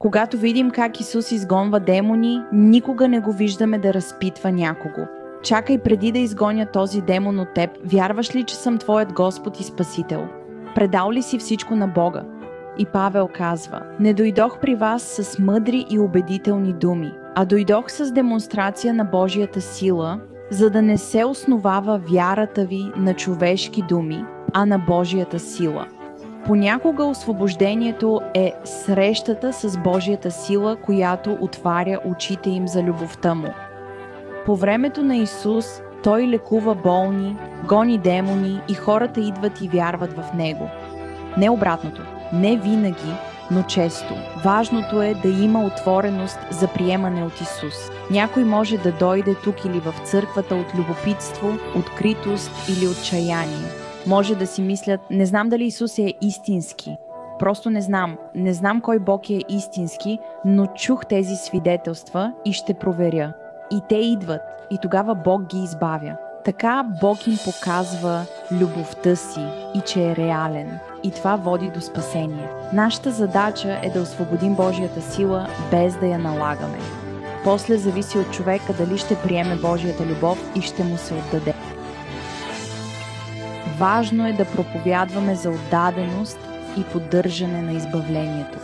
Когато видим как Исус изгонва демони, никога не го виждаме да разпитва някого. Чакай преди да изгоня този демон от теб, вярваш ли, че съм твоят Господ и Спасител? Предал ли си всичко на Бога? И Павел казва: не дойдох при вас с мъдри и убедителни думи, а дойдох с демонстрация на Божията сила, за да не се основава вярата ви на човешки думи, а на Божията сила. Понякога освобождението е срещата с Божията сила, която отваря очите им за любовта му. По времето на Исус Той лекува болни, гони демони и хората идват и вярват в Него. Не обратното, не винаги, но често. Важното е да има отвореност за приемане от Исус. Някой може да дойде тук или в църквата от любопитство, откритост или отчаяние. Може да си мислят: не знам дали Исус е истински. Просто не знам. Не знам кой Бог е истински, но чух тези свидетелства и ще проверя. И те идват, и тогава Бог ги избавя. Така Бог им показва любовта си и че е реален. И това води до спасение. Нашата задача е да освободим Божията сила, без да я налагаме. После зависи от човека дали ще приеме Божията любов и ще му се отдаде. Важно е да проповядваме за отдаденост и поддържане на избавлението.